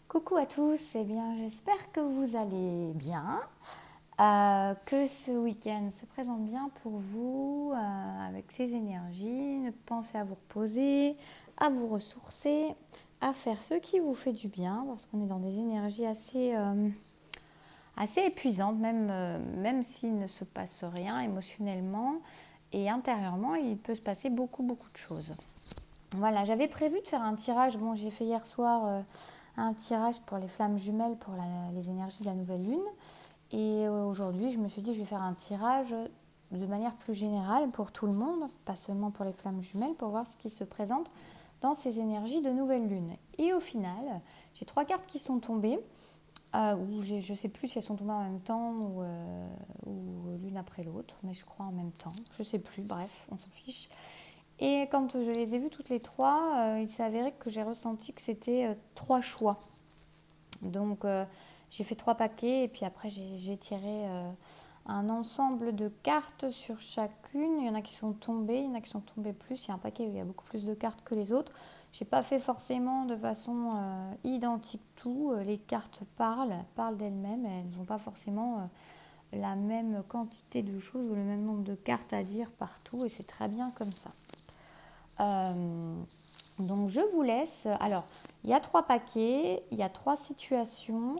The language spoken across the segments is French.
Coucou à tous, eh bien j'espère que vous allez bien, que ce week-end se présente bien pour vous avec ses énergies. Pensez à vous reposer, à vous ressourcer, à faire ce qui vous fait du bien parce qu'on est dans des énergies assez épuisantes, même s'il ne se passe rien émotionnellement et intérieurement, il peut se passer beaucoup de choses. Voilà, j'avais prévu de faire un tirage. Bon, j'ai fait hier soir un tirage pour les flammes jumelles pour les énergies de la nouvelle lune. Et aujourd'hui, je me suis dit je vais faire un tirage de manière plus générale pour tout le monde, pas seulement pour les flammes jumelles, pour voir ce qui se présente dans ces énergies de nouvelle lune. Et au final, j'ai 3 cartes qui sont tombées. Je ne sais plus si elles sont tombées en même temps ou l'une après l'autre, mais je crois en même temps. Je ne sais plus, bref, on s'en fiche. Et quand je les ai vues toutes les trois, il s'est avéré que j'ai ressenti que c'était 3 choix. Donc j'ai fait 3 paquets et puis après j'ai tiré un ensemble de cartes sur chacune. Il y en a qui sont tombées, il y en a qui sont tombées plus. Il y a un paquet où il y a beaucoup plus de cartes que les autres. Je n'ai pas fait forcément de façon identique tout. Les cartes parlent d'elles-mêmes. Elles n'ont pas forcément la même quantité de choses ou le même nombre de cartes à dire partout et c'est très bien comme ça. Donc je vous laisse. Alors, il y a 3 paquets, il y a 3 situations.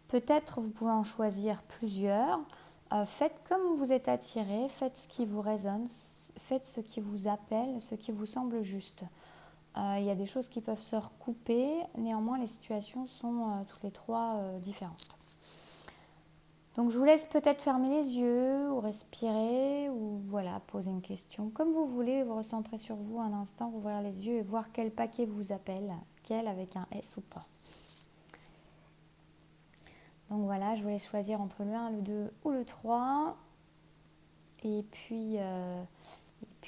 Peut-être vous pouvez en choisir plusieurs. Faites comme vous êtes attiré, faites ce qui vous résonne, faites ce qui vous appelle, ce qui vous semble juste. Il y a des choses qui peuvent se recouper, néanmoins les situations sont toutes les 3 différentes. Donc je vous laisse peut-être fermer les yeux ou respirer ou voilà, poser une question comme vous voulez, vous recentrer sur vous un instant, ouvrir les yeux et voir quel paquet vous appelle, quel avec un S ou pas. Donc voilà, je vous laisse choisir entre le 1, le 2 ou le 3. Et puis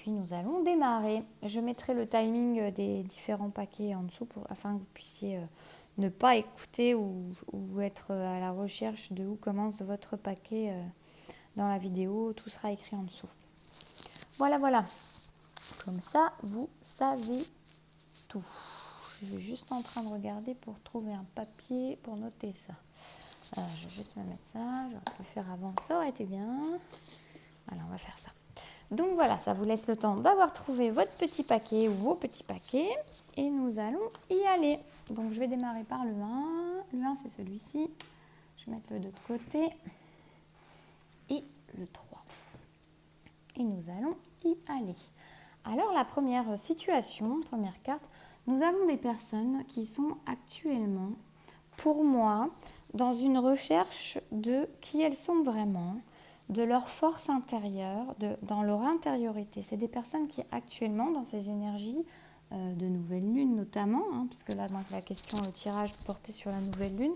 nous allons démarrer. Je mettrai le timing des différents paquets en dessous afin que vous puissiez ne pas écouter ou être à la recherche de où commence votre paquet dans la vidéo. Tout sera écrit en dessous. Voilà. Comme ça, vous savez tout. Je suis juste en train de regarder pour trouver un papier pour noter ça. Alors, je vais juste me mettre ça. J'aurais pu le faire avant, ça aurait été bien. Voilà, on va faire ça. Donc voilà, ça vous laisse le temps d'avoir trouvé votre petit paquet ou vos petits paquets. Et nous allons y aller. Donc je vais démarrer par le 1. Le 1, c'est celui-ci. Je vais mettre le 2 de côté. Et le 3. Et nous allons y aller. Alors la première situation, première carte, nous avons des personnes qui sont actuellement, pour moi, dans une recherche de qui elles sont vraiment, de leur force intérieure, dans leur intériorité. C'est des personnes qui actuellement, dans ces énergies de nouvelle lune notamment, puisque là, la question, le tirage porté sur la nouvelle lune,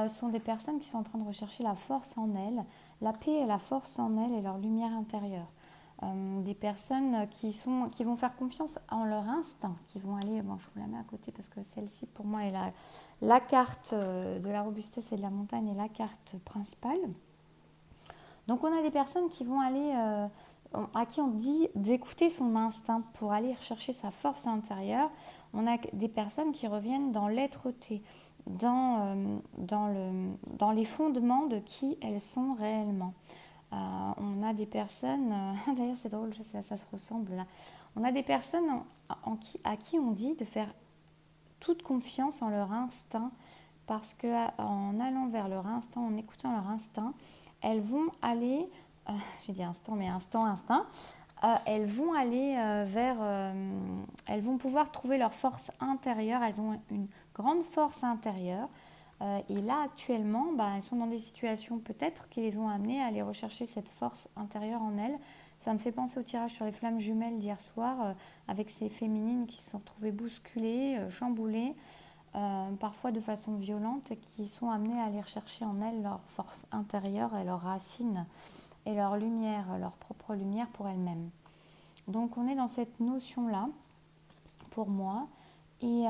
sont des personnes qui sont en train de rechercher la force en elles, la paix et la force en elles et leur lumière intérieure. Des personnes qui vont faire confiance en leur instinct, qui vont aller, bon je vous la mets à côté parce que celle-ci pour moi est la carte de la robustesse et de la montagne est la carte principale. Donc on a des personnes qui vont aller, à qui on dit d'écouter son instinct pour aller rechercher sa force intérieure. On a des personnes qui reviennent dans l'être-té, dans les fondements de qui elles sont réellement. On a des personnes, d'ailleurs c'est drôle, ça se ressemble là. On a des personnes à qui on dit de faire toute confiance en leur instinct parce qu'en allant vers leur instinct, en écoutant leur instinct, elles vont aller, j'ai dit instant, mais instinct, elles vont aller elles vont pouvoir trouver leur force intérieure, elles ont une grande force intérieure. Et là, actuellement, elles sont dans des situations peut-être qui les ont amenées à aller rechercher cette force intérieure en elles. Ça me fait penser au tirage sur les flammes jumelles d'hier soir, avec ces féminines qui se sont retrouvées bousculées, chamboulées, parfois de façon violente, et qui sont amenées à aller rechercher en elles leur force intérieure et leurs racines et leur lumière, leur propre lumière pour elles-mêmes. Donc on est dans cette notion-là, pour moi. Et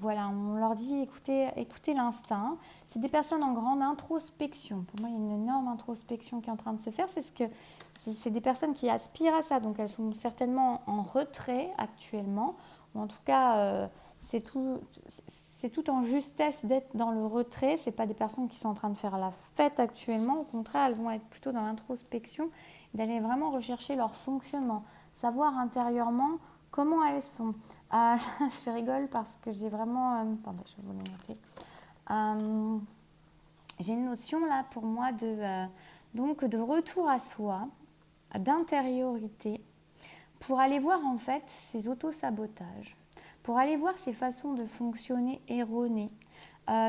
voilà, on leur dit écoutez l'instinct. C'est des personnes en grande introspection. Pour moi, il y a une énorme introspection qui est en train de se faire. C'est des personnes qui aspirent à ça. Donc, elles sont certainement en retrait actuellement. Ou en tout cas, c'est tout en justesse d'être dans le retrait. Ce n'est pas des personnes qui sont en train de faire la fête actuellement. Au contraire, elles vont être plutôt dans l'introspection, d'aller vraiment rechercher leur fonctionnement, savoir intérieurement comment elles sont. Je rigole parce que j'ai vraiment... attendez, je vais vous les noter. J'ai une notion là pour moi donc de retour à soi, d'intériorité, pour aller voir en fait ces autosabotages, pour aller voir ces façons de fonctionner erronées.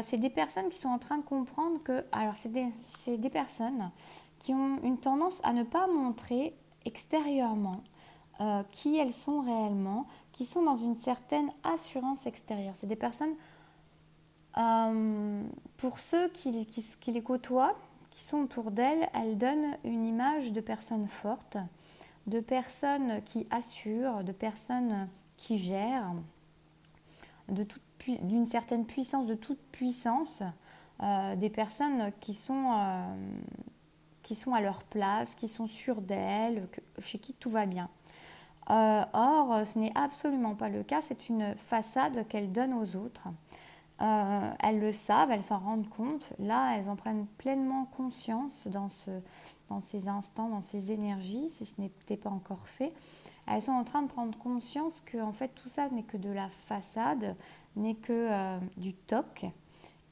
C'est des personnes qui sont en train de comprendre que, alors c'est des personnes qui ont une tendance à ne pas montrer extérieurement qui elles sont réellement, qui sont dans une certaine assurance extérieure. C'est des personnes, pour ceux qui les côtoient, qui sont autour d'elles, elles donnent une image de personnes fortes, de personnes qui assurent, de personnes qui gèrent, d'une certaine puissance, de toute puissance, des personnes qui sont à leur place, qui sont sûres d'elles, chez qui tout va bien. Or, ce n'est absolument pas le cas, c'est une façade qu'elles donnent aux autres. Elles le savent, elles s'en rendent compte. Là, elles en prennent pleinement conscience dans ces instants, dans ces énergies, si ce n'était pas encore fait. Elles sont en train de prendre conscience que en fait, tout ça n'est que de la façade, n'est que du toc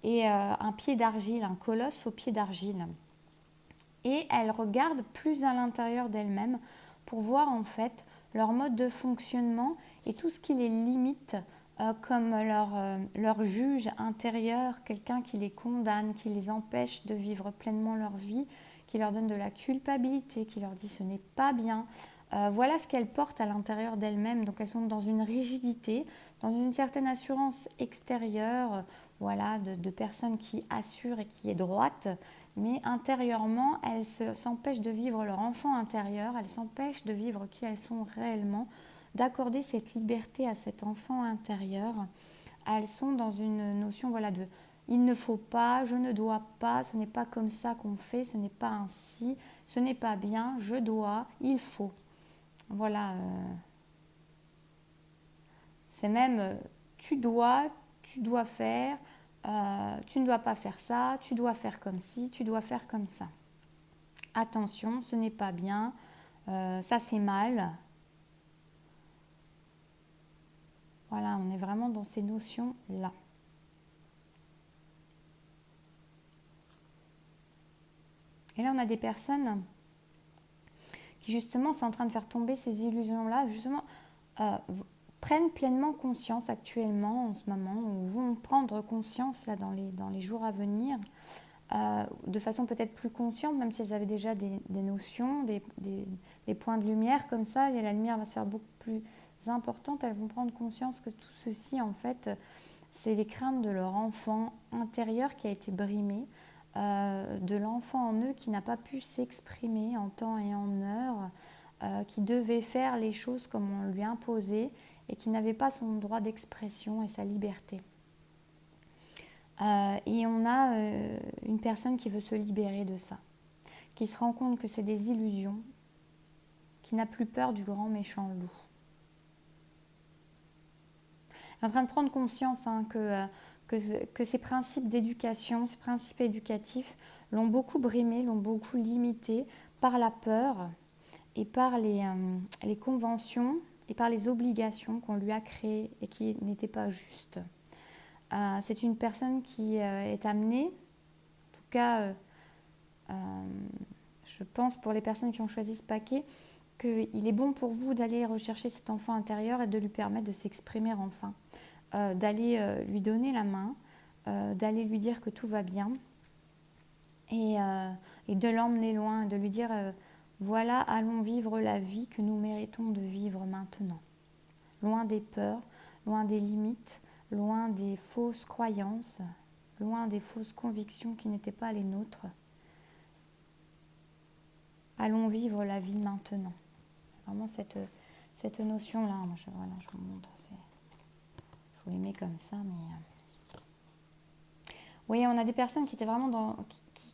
et un pied d'argile, un colosse au pied d'argile. Et elles regardent plus à l'intérieur d'elles-mêmes pour voir en fait leur mode de fonctionnement et tout ce qui les limite, comme leur juge intérieur, quelqu'un qui les condamne, qui les empêche de vivre pleinement leur vie, qui leur donne de la culpabilité, qui leur dit ce n'est pas bien. Voilà ce qu'elles portent à l'intérieur d'elles-mêmes. Donc elles sont dans une rigidité, dans une certaine assurance extérieure, voilà, de personnes qui assurent et qui est droite, mais intérieurement, elles s'empêchent de vivre leur enfant intérieur, elles s'empêchent de vivre qui elles sont réellement, d'accorder cette liberté à cet enfant intérieur. Elles sont dans une notion voilà, de il ne faut pas, je ne dois pas, ce n'est pas comme ça qu'on fait, ce n'est pas ainsi, ce n'est pas bien, je dois, il faut. Voilà. C'est même tu dois faire, tu ne dois pas faire ça, tu dois faire comme ci, tu dois faire comme ça. Attention, ce n'est pas bien, ça c'est mal. Voilà, on est vraiment dans ces notions-là. Et là, on a des personnes qui justement sont en train de faire tomber ces illusions-là, justement prennent pleinement conscience actuellement, en ce moment, ou vont prendre conscience là, dans les jours à venir, de façon peut-être plus consciente, même si elles avaient déjà des notions, des points de lumière comme ça, et la lumière va se faire beaucoup plus importante, elles vont prendre conscience que tout ceci, en fait, c'est les craintes de leur enfant intérieur qui a été brimé, de l'enfant en eux qui n'a pas pu s'exprimer en temps et en heure, qui devait faire les choses comme on lui imposait et qui n'avait pas son droit d'expression et sa liberté. Et on a une personne qui veut se libérer de ça, qui se rend compte que c'est des illusions, qui n'a plus peur du grand méchant loup. Elle est en train de prendre conscience que ces principes d'éducation, ces principes éducatifs l'ont beaucoup brimé, l'ont beaucoup limité par la peur et par les conventions et par les obligations qu'on lui a créées et qui n'étaient pas justes. C'est une personne qui est amenée, en tout cas, je pense pour les personnes qui ont choisi ce paquet, qu'il est bon pour vous d'aller rechercher cet enfant intérieur et de lui permettre de s'exprimer enfin, d'aller lui donner la main, d'aller lui dire que tout va bien et de l'emmener loin, de lui dire voilà, allons vivre la vie que nous méritons de vivre maintenant. Loin des peurs, loin des limites, loin des fausses croyances, loin des fausses convictions qui n'étaient pas les nôtres. Allons vivre la vie maintenant. Vraiment cette notion-là, je vous montre, je vous les mets comme ça, mais... Vous voyez, on a des personnes qui étaient vraiment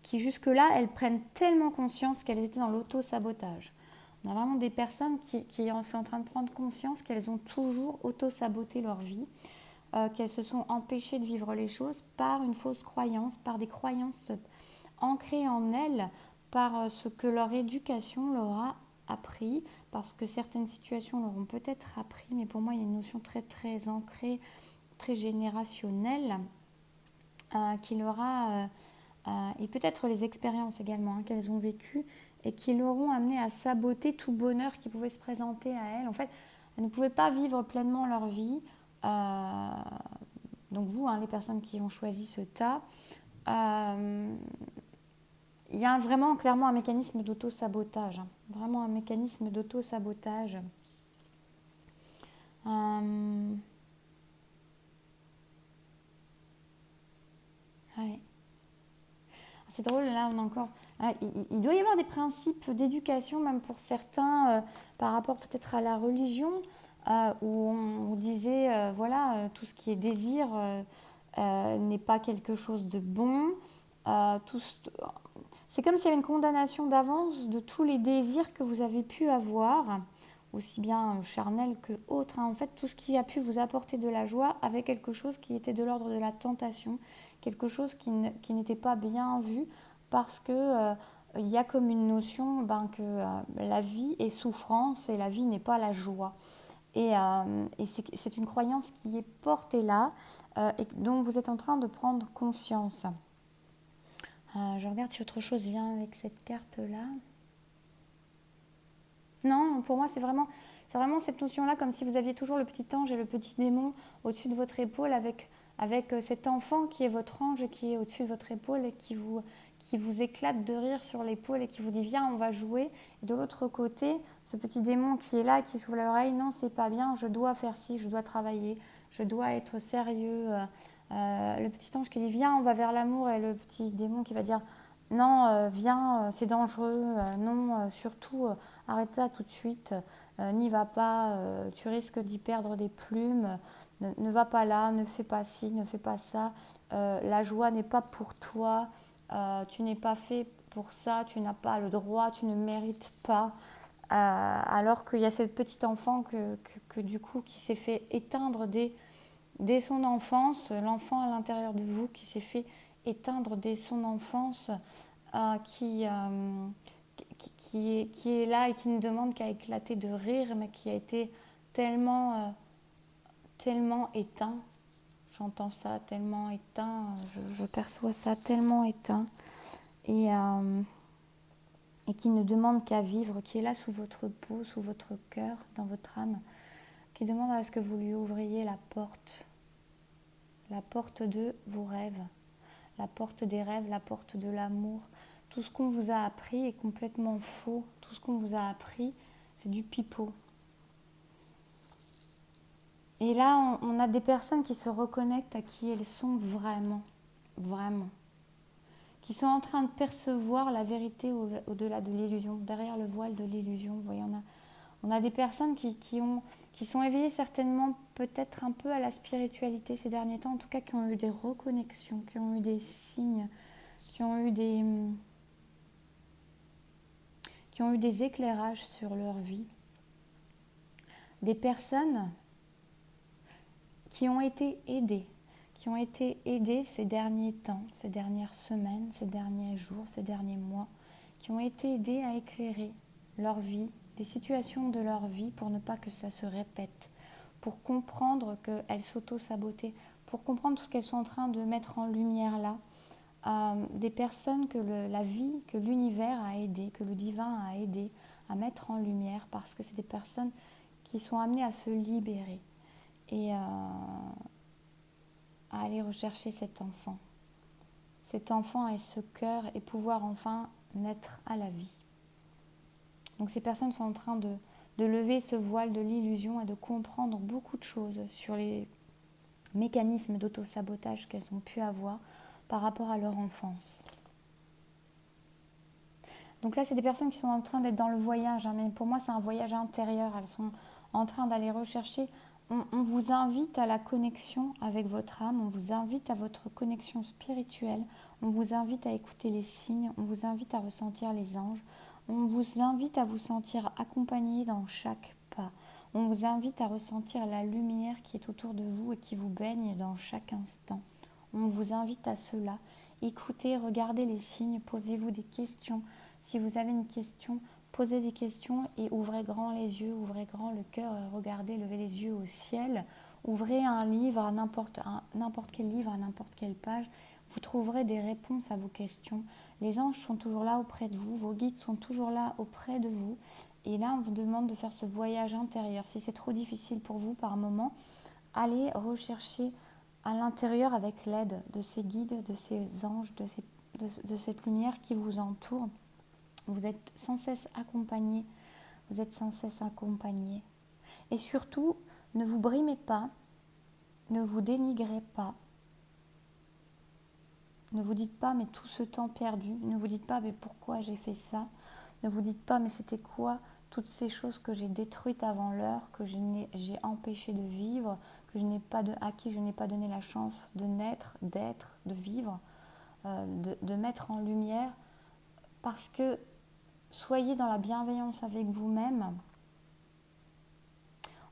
qui jusque-là, elles prennent tellement conscience qu'elles étaient dans l'auto-sabotage. On a vraiment des personnes qui sont en train de prendre conscience qu'elles ont toujours auto-saboté leur vie, qu'elles se sont empêchées de vivre les choses par une fausse croyance, par des croyances ancrées en elles, par ce que leur éducation leur a appris, parce que certaines situations leur ont peut-être appris, mais pour moi il y a une notion très très ancrée, très générationnelle, qui leur a, et peut-être les expériences également qu'elles ont vécues, et qui leur ont amené à saboter tout bonheur qui pouvait se présenter à elles. En fait, elles ne pouvaient pas vivre pleinement leur vie. Donc vous, les personnes qui ont choisi ce tas, il y a vraiment clairement un mécanisme d'auto-sabotage. Vraiment un mécanisme d'auto-sabotage. Ouais. C'est drôle, là on a encore... il doit y avoir des principes d'éducation, même pour certains, par rapport peut-être à la religion, où on disait, voilà, tout ce qui est désir n'est pas quelque chose de bon. C'est comme s'il y avait une condamnation d'avance de tous les désirs que vous avez pu avoir, aussi bien charnels que autres. En fait, tout ce qui a pu vous apporter de la joie avait quelque chose qui était de l'ordre de la tentation, quelque chose qui n'était pas bien vu, parce que il y a comme une notion que la vie est souffrance et la vie n'est pas la joie. Et c'est une croyance qui est portée là et dont vous êtes en train de prendre conscience. Je regarde si autre chose vient avec cette carte-là. Non, pour moi, c'est vraiment cette notion-là, comme si vous aviez toujours le petit ange et le petit démon au-dessus de votre épaule, avec cet enfant qui est votre ange et qui est au-dessus de votre épaule et qui vous éclate de rire sur l'épaule et qui vous dit viens, on va jouer. Et de l'autre côté, ce petit démon qui est là, qui s'ouvre l'oreille, non, c'est pas bien, je dois faire ci, je dois travailler, je dois être sérieux. Le petit ange qui dit viens, on va vers l'amour, et le petit démon qui va dire non, viens, c'est dangereux, non, surtout, arrête ça tout de suite, n'y va pas, tu risques d'y perdre des plumes, ne va pas là, ne fais pas ci, ne fais pas ça, la joie n'est pas pour toi, tu n'es pas fait pour ça, tu n'as pas le droit, tu ne mérites pas. Alors qu'il y a ce petit enfant que du coup qui s'est fait éteindre dès son enfance, l'enfant à l'intérieur de vous qui s'est fait éteindre dès son enfance, qui est là et qui ne demande qu'à éclater de rire, mais qui a été tellement éteint. J'entends ça, tellement éteint, je perçois ça, tellement éteint. Et qui ne demande qu'à vivre, qui est là sous votre peau, sous votre cœur, dans votre âme, qui demande à ce que vous lui ouvriez la porte de vos rêves, la porte des rêves, la porte de l'amour. Tout ce qu'on vous a appris est complètement faux. Tout ce qu'on vous a appris, c'est du pipeau. Et là, on a des personnes qui se reconnectent à qui elles sont vraiment, vraiment. Qui sont en train de percevoir la vérité au-delà de l'illusion, derrière le voile de l'illusion. Vous voyez, on a des personnes qui sont éveillées certainement peut-être un peu à la spiritualité ces derniers temps, en tout cas qui ont eu des reconnexions, qui ont eu des signes, qui ont eu des éclairages sur leur vie. Des personnes qui ont été aidées ces derniers temps, ces dernières semaines, ces derniers jours, ces derniers mois, qui ont été aidées à éclairer leur vie, les situations de leur vie pour ne pas que ça se répète, pour comprendre qu'elles s'auto-sabotaient, pour comprendre tout ce qu'elles sont en train de mettre en lumière là. Des personnes que la vie, que l'univers a aidé, que le divin a aidé à mettre en lumière, parce que c'est des personnes qui sont amenées à se libérer et à aller rechercher cet enfant et ce cœur, et pouvoir enfin naître à la vie. Donc ces personnes sont en train de lever ce voile de l'illusion et de comprendre beaucoup de choses sur les mécanismes d'auto-sabotage qu'elles ont pu avoir par rapport à leur enfance. Donc là, c'est des personnes qui sont en train d'être dans le voyage, mais pour moi, c'est un voyage intérieur. Elles sont en train d'aller rechercher. On vous invite à la connexion avec votre âme, on vous invite à votre connexion spirituelle, on vous invite à écouter les signes, on vous invite à ressentir les anges, on vous invite à vous sentir accompagné dans chaque pas. On vous invite à ressentir la lumière qui est autour de vous et qui vous baigne dans chaque instant. On vous invite à cela. Écoutez, regardez les signes, posez-vous des questions. Si vous avez une question, posez des questions et ouvrez grand les yeux, ouvrez grand le cœur et regardez, levez les yeux au ciel. Ouvrez un livre, n'importe quel livre, à n'importe quelle page. Vous trouverez des réponses à vos questions. Les anges sont toujours là auprès de vous, vos guides sont toujours là auprès de vous. Et là, on vous demande de faire ce voyage intérieur. Si c'est trop difficile pour vous par moment, allez rechercher à l'intérieur avec l'aide de ces guides, de ces anges, de cette lumière qui vous entoure. Vous êtes sans cesse accompagné. Vous êtes sans cesse accompagné. Et surtout, ne vous brimez pas, ne vous dénigrez pas. Ne vous dites pas, mais tout ce temps perdu. Ne vous dites pas, mais pourquoi j'ai fait ça. Ne vous dites pas, mais c'était quoi toutes ces choses que j'ai détruites avant l'heure, que j'ai empêché de vivre, à qui je n'ai pas donné la chance de naître, d'être, de vivre, de mettre en lumière. Parce que soyez dans la bienveillance avec vous-même.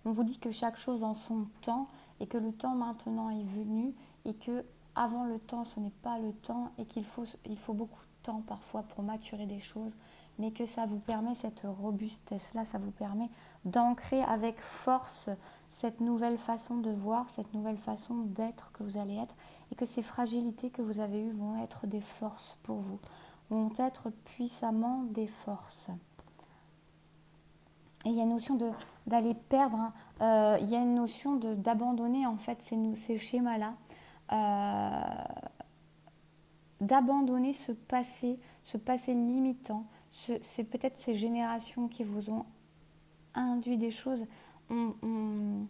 On vous dit que chaque chose en son temps et que le temps maintenant est venu et que avant le temps ce n'est pas le temps et qu'il faut beaucoup de temps parfois pour maturer des choses, mais que ça vous permet cette robustesse-là, ça vous permet d'ancrer avec force cette nouvelle façon de voir, cette nouvelle façon d'être que vous allez être et que ces fragilités que vous avez eues vont être des forces pour vous, vont être puissamment des forces. Et il y a une notion d'aller perdre, il y a une notion d'abandonner en fait ces schémas-là, d'abandonner ce passé limitant, c'est peut-être ces générations qui vous ont induit des choses. Il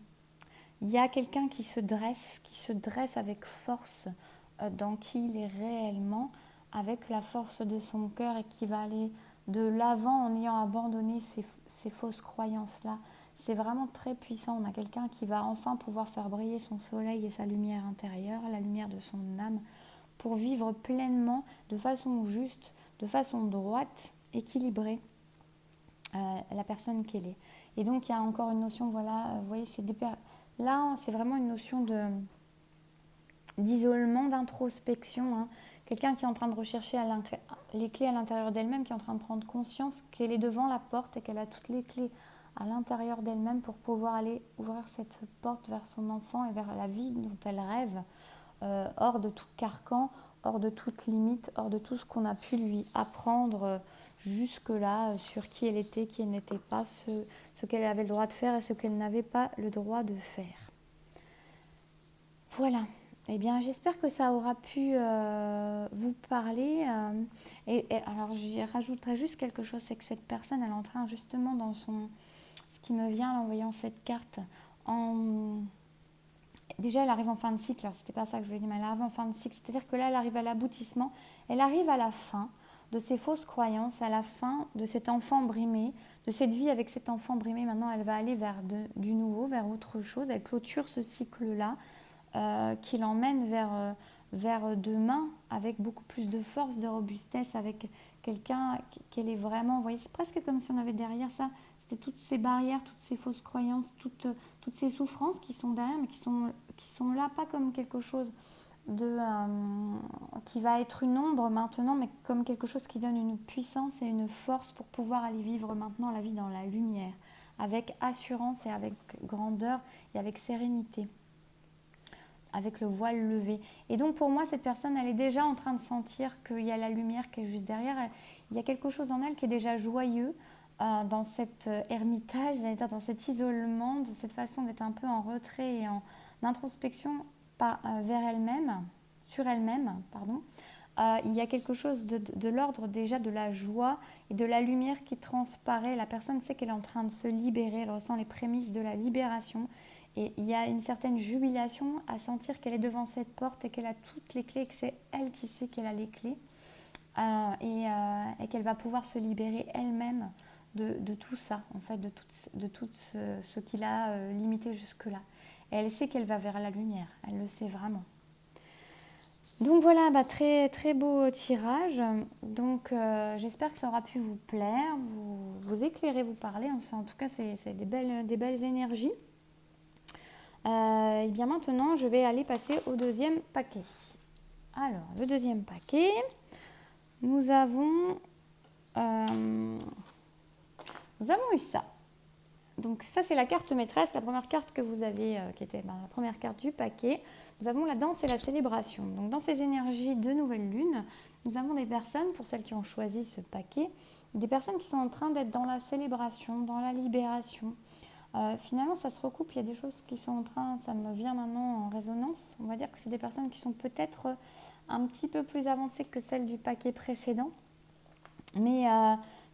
y a quelqu'un qui se dresse avec force dans qui il est réellement, avec la force de son cœur et qui va aller de l'avant en ayant abandonné ces fausses croyances-là. C'est vraiment très puissant. On a quelqu'un qui va enfin pouvoir faire briller son soleil et sa lumière intérieure, la lumière de son âme, pour vivre pleinement, de façon juste, de façon droite, équilibrée, la personne qu'elle est. Et donc, il y a encore une notion, voilà, vous voyez, là, c'est vraiment une notion d'isolement, d'introspection, hein. Quelqu'un qui est en train de rechercher les clés à l'intérieur d'elle-même, qui est en train de prendre conscience qu'elle est devant la porte et qu'elle a toutes les clés à l'intérieur d'elle-même pour pouvoir aller ouvrir cette porte vers son enfant et vers la vie dont elle rêve, hors de tout carcan, hors de toute limite, hors de tout ce qu'on a pu lui apprendre jusque-là sur qui elle était, qui elle n'était pas, ce qu'elle avait le droit de faire et ce qu'elle n'avait pas le droit de faire. Voilà. Eh bien, j'espère que ça aura pu vous parler. Et alors, j'y rajouterai juste quelque chose, c'est que cette personne, elle est en train justement dans ce qui me vient en voyant cette carte, déjà, elle arrive en fin de cycle. Alors, c'était pas ça que je voulais dire, mais elle arrive en fin de cycle. C'est-à-dire que là, elle arrive à l'aboutissement. Elle arrive à la fin de ses fausses croyances, à la fin de cet enfant brimé, de cette vie avec cet enfant brimé. Maintenant, elle va aller vers du nouveau, vers autre chose. Elle clôture ce cycle-là qui l'emmène vers demain avec beaucoup plus de force, de robustesse, avec quelqu'un qu'elle est vraiment... Vous voyez, c'est presque comme si on avait derrière ça, c'était toutes ces barrières, toutes ces fausses croyances, toutes ces souffrances qui sont derrière, mais qui sont là, pas comme quelque chose qui va être une ombre maintenant, mais comme quelque chose qui donne une puissance et une force pour pouvoir aller vivre maintenant la vie dans la lumière, avec assurance et avec grandeur et avec sérénité, avec le voile levé. Et donc pour moi, cette personne, elle est déjà en train de sentir qu'il y a la lumière qui est juste derrière. Il y a quelque chose en elle qui est déjà joyeux dans cet ermitage, dans cet isolement, de cette façon d'être un peu en retrait et en introspection vers elle-même, sur elle-même, pardon. Il y a quelque chose de l'ordre déjà de la joie et de la lumière qui transparaît. La personne sait qu'elle est en train de se libérer, elle ressent les prémices de la libération. Et il y a une certaine jubilation à sentir qu'elle est devant cette porte et qu'elle a toutes les clés, que c'est elle qui sait qu'elle a les clés et qu'elle va pouvoir se libérer elle-même de tout ça, en fait, de tout ce qui l'a limité jusque-là. Et elle sait qu'elle va vers la lumière, elle le sait vraiment. Donc voilà, très, très beau tirage. Donc j'espère que ça aura pu vous plaire, vous éclairer, vous parler. En tout cas, c'est des belles énergies. Et bien maintenant, je vais aller passer au deuxième paquet. Alors, le deuxième paquet, nous avons eu ça. Donc ça, c'est la carte maîtresse, la première carte que vous avez, qui était la première carte du paquet. Nous avons la danse et la célébration. Donc dans ces énergies de nouvelle lune, nous avons des personnes, pour celles qui ont choisi ce paquet, des personnes qui sont en train d'être dans la célébration, dans la libération. Finalement, ça se recoupe, il y a des choses qui sont en train, ça me vient maintenant en résonance. On va dire que c'est des personnes qui sont peut-être un petit peu plus avancées que celles du paquet précédent, mais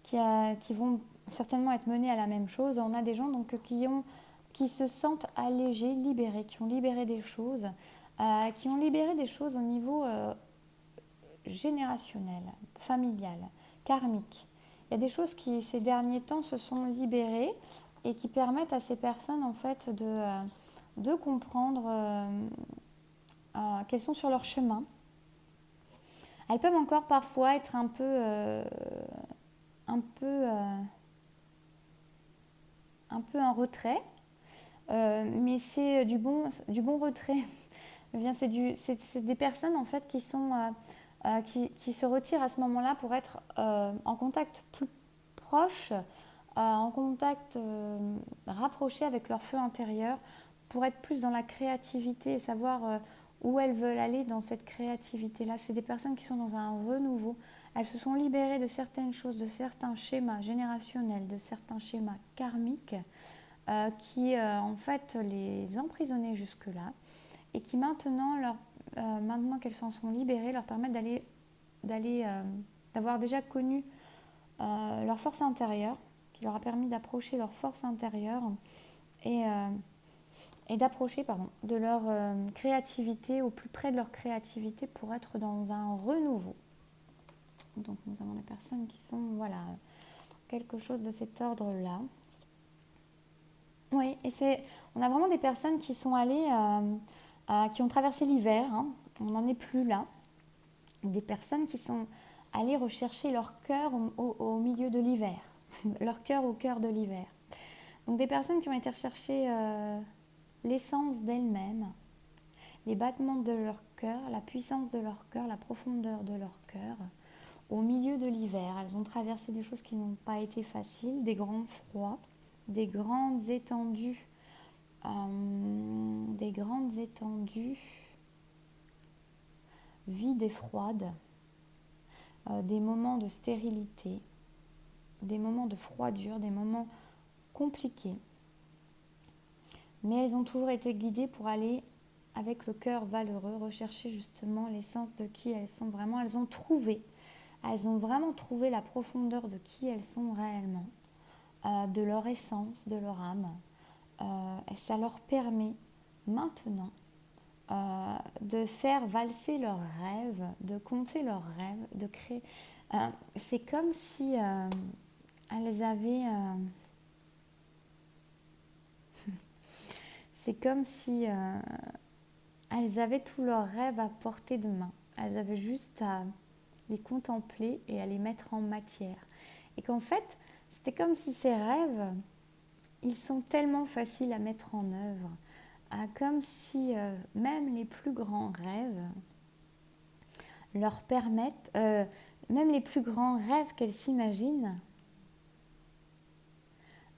qui vont certainement être menées à la même chose. On a des gens donc, qui se sentent allégés, libérés, qui ont libéré des choses, au niveau générationnel, familial, karmique. Il y a des choses qui, ces derniers temps, se sont libérées et qui permettent à ces personnes, en fait, de comprendre qu'elles sont sur leur chemin. Elles peuvent encore parfois être un peu en retrait, mais c'est du bon retrait. C'est des personnes en fait qui se retirent à ce moment-là pour être en contact plus proche, en contact rapproché avec leur feu intérieur, pour être plus dans la créativité et savoir où elles veulent aller dans cette créativité-là. C'est des personnes qui sont dans un renouveau. Elles se sont libérées de certaines choses, de certains schémas générationnels, de certains schémas karmiques qui en fait les emprisonnaient jusque-là et qui maintenant, maintenant qu'elles s'en sont libérées, leur permettent d'avoir déjà connu leur force intérieure, qui leur a permis d'approcher leur force intérieure et d'approcher de leur créativité, au plus près de leur créativité pour être dans un renouveau. Donc nous avons des personnes qui sont, voilà, quelque chose de cet ordre-là. Oui, et on a vraiment des personnes qui sont allées, qui ont traversé l'hiver, hein, on n'en est plus là. Des personnes qui sont allées rechercher leur cœur au milieu de l'hiver, leur cœur au cœur de l'hiver. Donc des personnes qui ont été rechercher l'essence d'elles-mêmes, les battements de leur cœur, la puissance de leur cœur, la profondeur de leur cœur, au milieu de l'hiver. Elles ont traversé des choses qui n'ont pas été faciles, des grands froids, des grandes étendues, vides et froides, des moments de stérilité, des moments de froidure, des moments compliqués. Mais elles ont toujours été guidées pour aller, avec le cœur valeureux, rechercher justement l'essence de qui elles sont vraiment. Elles ont vraiment trouvé la profondeur de qui elles sont réellement, de leur essence, de leur âme. Et ça leur permet maintenant de faire valser leurs rêves, de compter leurs rêves, de créer. C'est comme si elles avaient... c'est comme si elles avaient tous leurs rêves à portée de main. Elles avaient juste à les contempler et à les mettre en matière. Et qu'en fait, c'était comme si ces rêves, ils sont tellement faciles à mettre en œuvre, comme si même les plus grands rêves leur permettent, même les plus grands rêves qu'elles s'imaginent,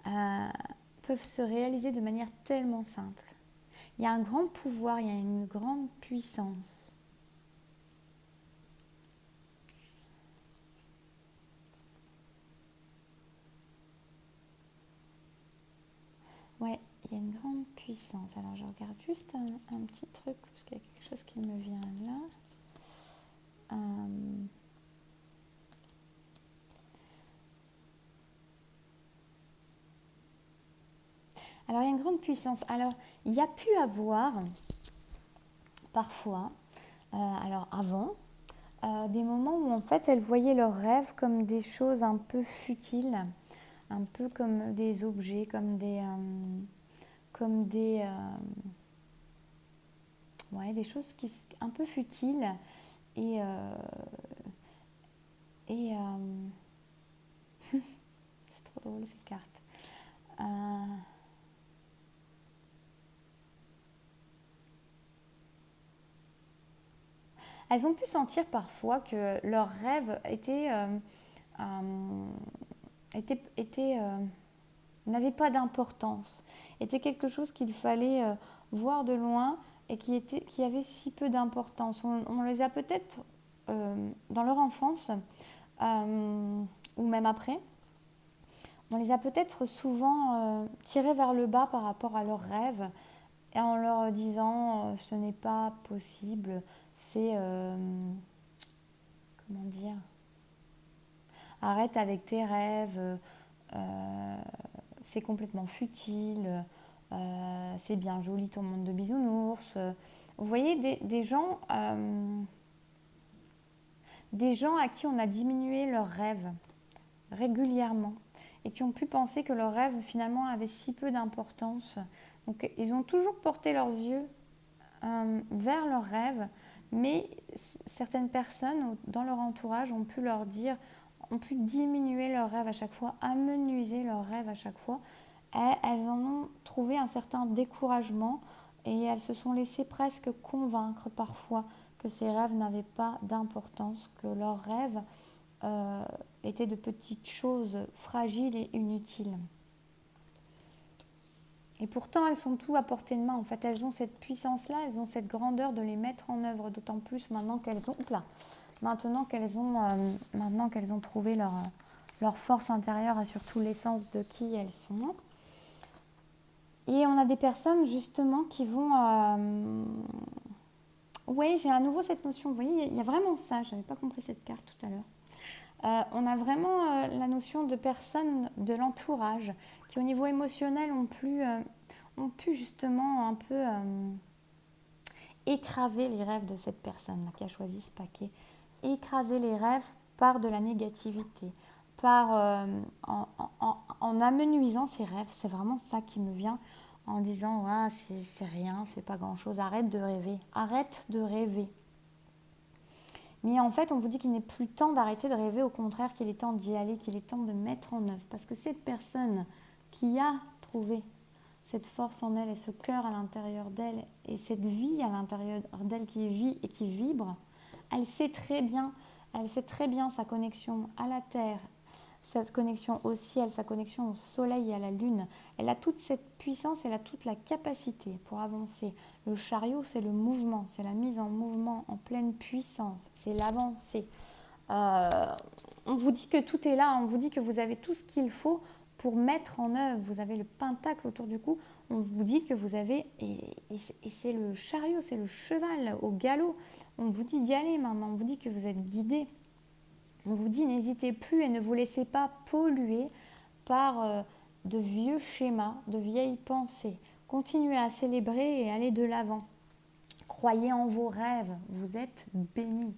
peuvent se réaliser de manière tellement simple. Il y a un grand pouvoir, il y a une grande puissance. Ouais, il y a une grande puissance. Alors je regarde juste un petit truc, parce qu'il y a quelque chose qui me vient là. Alors il y a une grande puissance. Alors il y a pu avoir parfois, alors avant, des moments où en fait elles voyaient leurs rêves comme des choses un peu futiles, un peu comme des objets, comme des Ouais, des choses un peu futiles et, et c'est trop drôle ces cartes. Elles ont pu sentir parfois que leurs rêves n'avaient pas d'importance, étaient quelque chose qu'il fallait voir de loin et qui avait si peu d'importance. On les a peut-être, dans leur enfance, ou même après, on les a peut-être souvent tirés vers le bas par rapport à leurs rêves et en leur disant ce n'est pas possible, c'est comment dire, arrête avec tes rêves, c'est complètement futile, c'est bien joli ton monde de bisounours. Vous voyez des gens à qui on a diminué leurs rêves régulièrement et qui ont pu penser que leurs rêves finalement avaient si peu d'importance. Donc ils ont toujours porté leurs yeux vers leurs rêves, mais certaines personnes dans leur entourage ont pu leur dire, ont pu diminuer leurs rêves à chaque fois, amenuiser leurs rêves à chaque fois. Et elles en ont trouvé un certain découragement et elles se sont laissées presque convaincre parfois que ces rêves n'avaient pas d'importance, que leurs rêves étaient de petites choses fragiles et inutiles. Et pourtant, elles sont tout à portée de main. En fait, elles ont cette puissance-là, elles ont cette grandeur de les mettre en œuvre, d'autant plus maintenant qu'elles ont trouvé leur force intérieure et surtout l'essence de qui elles sont. Et on a des personnes justement qui vont... Oui, j'ai à nouveau cette notion. Vous voyez, il y a vraiment ça. Je n'avais pas compris cette carte tout à l'heure. On a vraiment la notion de personnes de l'entourage qui au niveau émotionnel ont pu justement un peu écraser les rêves de cette personne-là qui a choisi ce paquet. Écraser les rêves par de la négativité, en amenuisant ses rêves. C'est vraiment ça qui me vient en disant ah, c'est rien, c'est pas grand-chose, arrête de rêver, arrête de rêver. Mais en fait, on vous dit qu'il n'est plus temps d'arrêter de rêver, au contraire qu'il est temps d'y aller, qu'il est temps de mettre en œuvre. Parce que cette personne qui a trouvé cette force en elle et ce cœur à l'intérieur d'elle et cette vie à l'intérieur d'elle qui vit et qui vibre, elle sait très bien sa connexion à la terre, cette connexion au ciel, sa connexion au soleil et à la lune. Elle a toute cette puissance, elle a toute la capacité pour avancer. Le chariot, c'est le mouvement, c'est la mise en mouvement en pleine puissance, c'est l'avancée. On vous dit que tout est là, on vous dit que vous avez tout ce qu'il faut pour mettre en œuvre. Vous avez le pentacle autour du cou, on vous dit que vous avez, et c'est le chariot, c'est le cheval au galop. On vous dit d'y aller maintenant, on vous dit que vous êtes guidé. On vous dit n'hésitez plus et ne vous laissez pas polluer par de vieux schémas, de vieilles pensées. Continuez à célébrer et aller de l'avant. Croyez en vos rêves, vous êtes bénis.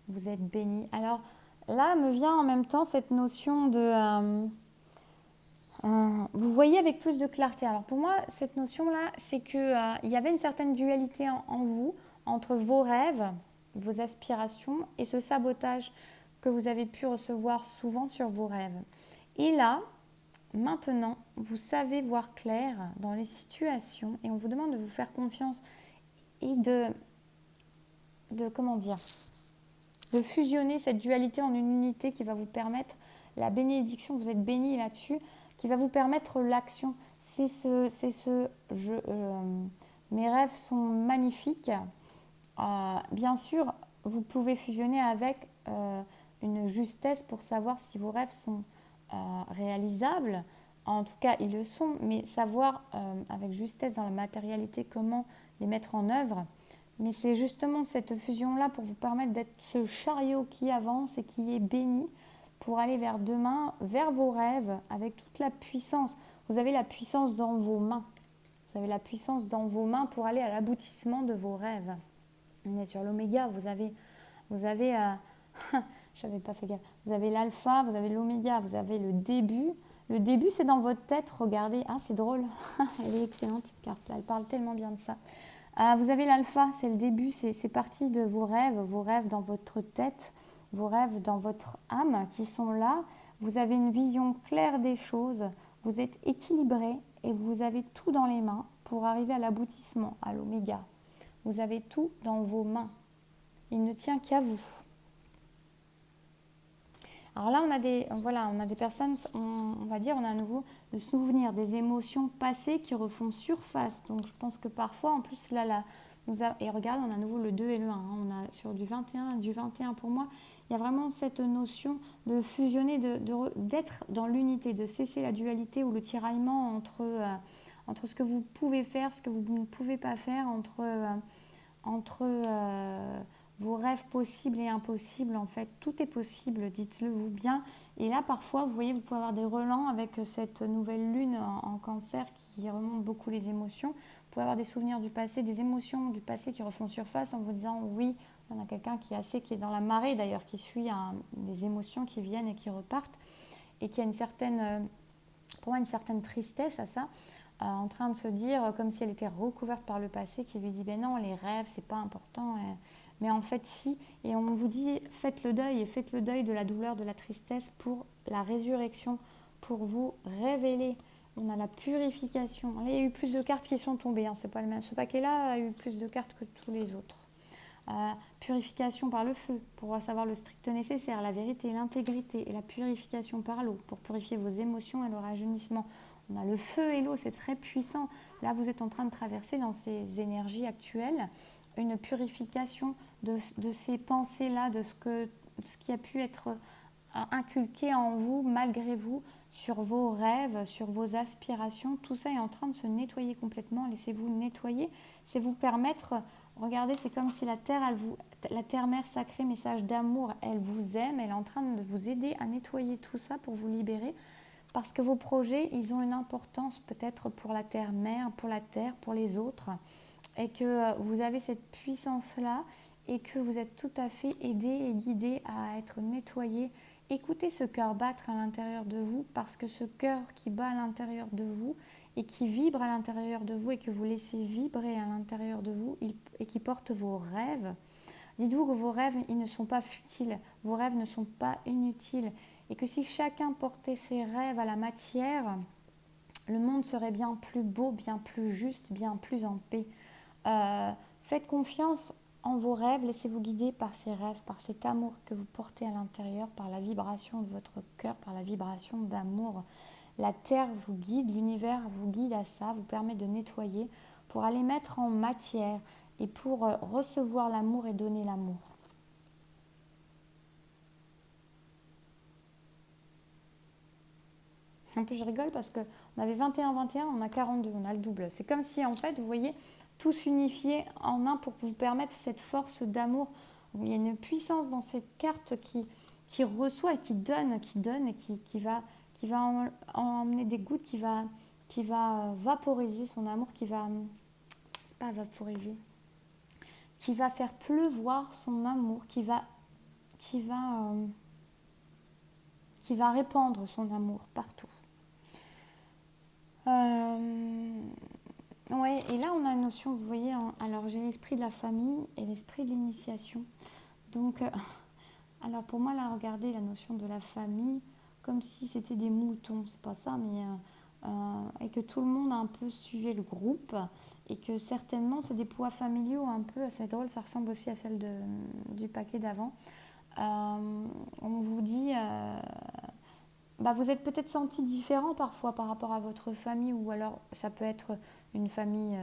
Vous êtes bénis. Alors là me vient en même temps cette notion de... vous voyez avec plus de clarté. Alors pour moi, cette notion-là, c'est qu'il y avait une certaine dualité en vous, entre vos rêves, vos aspirations et ce sabotage que vous avez pu recevoir souvent sur vos rêves. Et là, maintenant, vous savez voir clair dans les situations et on vous demande de vous faire confiance et de fusionner cette dualité en une unité qui va vous permettre la bénédiction, vous êtes bénis là-dessus, qui va vous permettre l'action. Mes rêves sont magnifiques. Bien sûr, vous pouvez fusionner avec une justesse pour savoir si vos rêves sont réalisables. En tout cas, ils le sont, mais savoir avec justesse dans la matérialité comment les mettre en œuvre. Mais c'est justement cette fusion-là pour vous permettre d'être ce chariot qui avance et qui est béni pour aller vers demain, vers vos rêves, avec toute la puissance. Vous avez la puissance dans vos mains. Vous avez la puissance dans vos mains pour aller à l'aboutissement de vos rêves. On est sur l'oméga, vous avez j'avais pas fait gaffe. Vous avez l'alpha, vous avez l'oméga, vous avez le début. Le début, c'est dans votre tête, regardez. Ah, c'est drôle. Elle est excellente, cette carte-là. Elle parle tellement bien de ça. Vous avez l'alpha, c'est le début, c'est parti de vos rêves dans votre tête, vos rêves dans votre âme qui sont là. Vous avez une vision claire des choses, vous êtes équilibré et vous avez tout dans les mains pour arriver à l'aboutissement, à l'oméga. Vous avez tout dans vos mains. Il ne tient qu'à vous. Alors là, on a des personnes, on va dire, on a à nouveau de souvenirs, des émotions passées qui refont surface. Donc je pense que parfois, en plus, et regarde, on a à nouveau le 2 et le 1. On a sur du 21 pour moi, il y a vraiment cette notion de fusionner, d'être dans l'unité, de cesser la dualité ou le tiraillement entre ce que vous pouvez faire, ce que vous ne pouvez pas faire, entre vos rêves possibles et impossibles. En fait, tout est possible, dites-le vous bien. Et là, parfois, vous voyez, vous pouvez avoir des relents avec cette nouvelle lune en cancer qui remonte beaucoup les émotions. Vous pouvez avoir des souvenirs du passé, des émotions du passé qui refont surface en vous disant oui, il y en a quelqu'un qui est dans la marée d'ailleurs, qui suit des émotions qui viennent et qui repartent et qui a pour moi, une certaine tristesse à ça. En train de se dire, comme si elle était recouverte par le passé, qui lui dit ben non, les rêves, c'est pas important. Mais en fait, si. Et on vous dit, faites le deuil, et faites le deuil de la douleur, de la tristesse pour la résurrection, pour vous révéler. On a la purification. Là, il y a eu plus de cartes qui sont tombées. Hein, c'est pas le même. Ce paquet-là a eu plus de cartes que tous les autres. Purification par le feu, pour savoir le strict nécessaire, la vérité, l'intégrité, et la purification par l'eau, pour purifier vos émotions et le rajeunissement. On a le feu et l'eau, c'est très puissant. Là, vous êtes en train de traverser dans ces énergies actuelles une purification de ces pensées-là, de ce qui a pu être inculqué en vous, malgré vous, sur vos rêves, sur vos aspirations. Tout ça est en train de se nettoyer complètement. Laissez-vous nettoyer. C'est vous permettre, regardez, c'est comme si la terre, la terre-mère sacrée, message d'amour, elle vous aime, elle est en train de vous aider à nettoyer tout ça pour vous libérer. Parce que vos projets, ils ont une importance peut-être pour la terre-mère, pour la terre, pour les autres. Et que vous avez cette puissance-là et que vous êtes tout à fait aidé et guidé à être nettoyé. Écoutez ce cœur battre à l'intérieur de vous, parce que ce cœur qui bat à l'intérieur de vous et qui vibre à l'intérieur de vous et que vous laissez vibrer à l'intérieur de vous et qui porte vos rêves, dites-vous que vos rêves, ils ne sont pas futiles, vos rêves ne sont pas inutiles et que si chacun portait ses rêves à la matière, le monde serait bien plus beau, bien plus juste, bien plus en paix. Faites confiance en vos rêves, laissez-vous guider par ces rêves, par cet amour que vous portez à l'intérieur, par la vibration de votre cœur, par la vibration d'amour. La terre vous guide, l'univers vous guide à ça, vous permet de nettoyer pour aller mettre en matière et pour recevoir l'amour et donner l'amour. En plus, je rigole parce qu'on avait 21-21, on a 42, on a le double. C'est comme si, en fait, vous voyez, tout s'unifiait en un pour vous permettre cette force d'amour. Il y a une puissance dans cette carte qui reçoit et qui donne et qui va emmener des gouttes, qui va vaporiser son amour, c'est pas vaporiser, qui va faire pleuvoir son amour, qui va répandre son amour partout. Ouais, et là on a une notion, vous voyez, alors j'ai l'esprit de la famille et l'esprit de l'initiation. Donc, alors pour moi là, regardez la notion de la famille comme si c'était des moutons, c'est pas ça, mais et que tout le monde a un peu suivi le groupe et que certainement c'est des poids familiaux un peu, assez drôle, ça ressemble aussi à celle du paquet d'avant. On vous dit... vous êtes peut-être senti différent parfois par rapport à votre famille, ou alors ça peut être une famille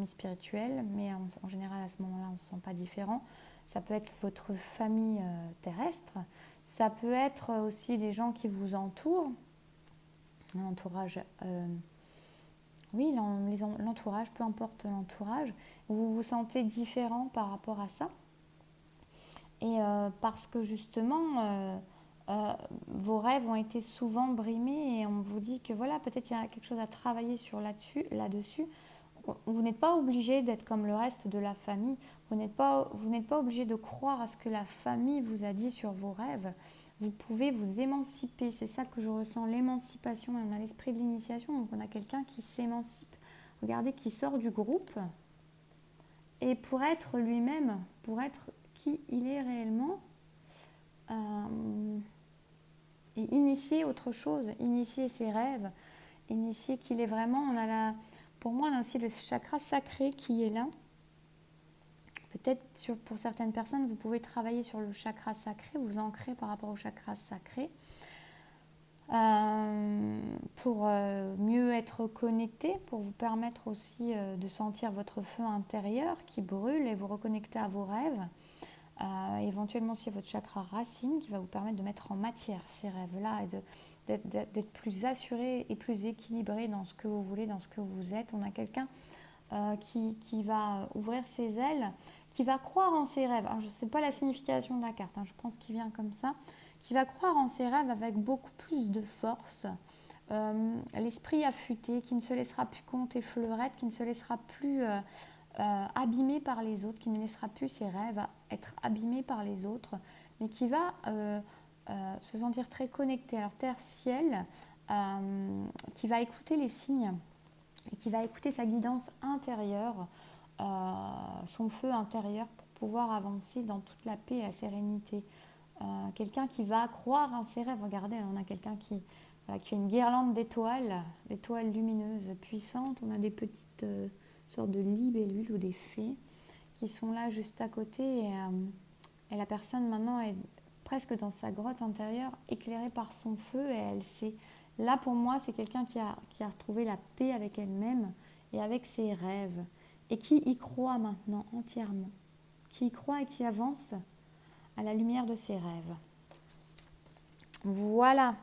spirituelle, mais en général à ce moment-là on ne se sent pas différent. Ça peut être votre famille terrestre, ça peut être aussi les gens qui vous entourent, l'entourage, oui, l'entourage, peu importe l'entourage, vous vous sentez différent par rapport à ça. Et parce que justement... vos rêves ont été souvent brimés et on vous dit que voilà, peut-être il y a quelque chose à travailler là-dessus. Vous n'êtes pas obligé d'être comme le reste de la famille. Vous n'êtes pas obligé de croire à ce que la famille vous a dit sur vos rêves. Vous pouvez vous émanciper. C'est ça que je ressens, l'émancipation. On a l'esprit de l'initiation, donc on a quelqu'un qui s'émancipe. Regardez, qui sort du groupe et pour être lui-même, pour être qui il est réellement, et initier autre chose, initier ses rêves, initier qu'il est vraiment. Pour moi, on a aussi le chakra sacré qui est là. Peut-être pour certaines personnes, vous pouvez travailler sur le chakra sacré, vous ancrer par rapport au chakra sacré, pour mieux être connecté, pour vous permettre aussi de sentir votre feu intérieur qui brûle et vous reconnecter à vos rêves. Éventuellement aussi votre chakra racine qui va vous permettre de mettre en matière ces rêves-là et d'être plus assuré et plus équilibré dans ce que vous voulez, dans ce que vous êtes. On a quelqu'un qui va ouvrir ses ailes, qui va croire en ses rêves. Alors, je ne sais pas la signification de la carte, je pense qu'il vient comme ça, qui va croire en ses rêves avec beaucoup plus de force, l'esprit affûté, qui ne se laissera plus compter fleurette, qui ne se laissera plus abîmé par les autres, qui ne laissera plus ses rêves être abîmés par les autres, mais qui va se sentir très connecté. Alors terre-ciel, qui va écouter les signes et qui va écouter sa guidance intérieure, son feu intérieur pour pouvoir avancer dans toute la paix et la sérénité. Quelqu'un qui va croire en ses rêves. Regardez, on a quelqu'un qui fait une guirlande d'étoiles lumineuses, puissantes. On a des petites sortes de libellules ou des fées qui sont là juste à côté. Et la personne maintenant est presque dans sa grotte intérieure, éclairée par son feu, et elle sait. Là, pour moi, c'est quelqu'un qui a retrouvé la paix avec elle-même et avec ses rêves, et qui y croit maintenant entièrement, qui y croit et qui avance à la lumière de ses rêves. Voilà,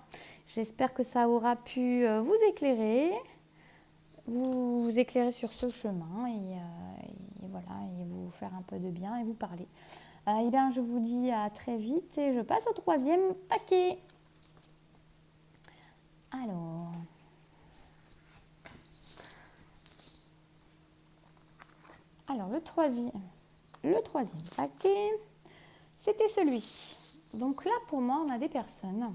j'espère que ça aura pu vous éclairer sur ce chemin et voilà, et vous faire un peu de bien et vous parler. Eh bien, je vous dis à très vite et je passe au troisième paquet. Alors le troisième paquet, c'était celui-ci. Donc là, pour moi, on a des personnes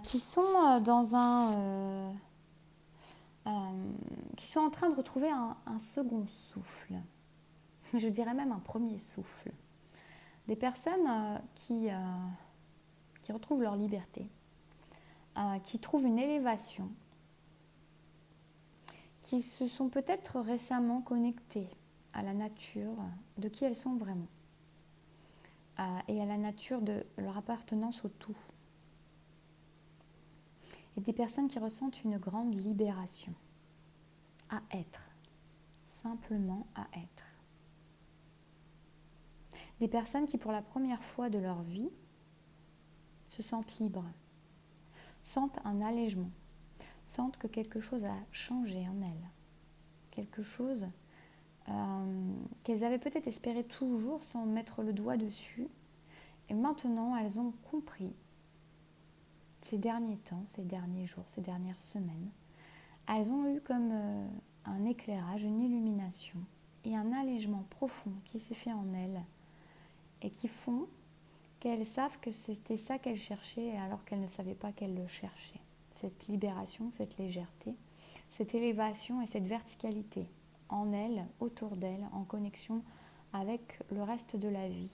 qui sont qui sont en train de retrouver un second souffle. Je dirais même un premier souffle. Des personnes qui retrouvent leur liberté, qui trouvent une élévation, qui se sont peut-être récemment connectées à la nature de qui elles sont vraiment, et à la nature de leur appartenance au tout. Et des personnes qui ressentent une grande libération à être, simplement à être. Des personnes qui, pour la première fois de leur vie, se sentent libres, sentent un allègement, sentent que quelque chose a changé en elles, quelque chose qu'elles avaient peut-être espéré toujours sans mettre le doigt dessus. Et maintenant, elles ont compris, ces derniers temps, ces derniers jours, ces dernières semaines, elles ont eu comme un éclairage, une illumination et un allègement profond qui s'est fait en elles et qui font qu'elles savent que c'était ça qu'elles cherchaient alors qu'elles ne savaient pas qu'elles le cherchaient. Cette libération, cette légèreté, cette élévation et cette verticalité en elles, autour d'elles, en connexion avec le reste de la vie,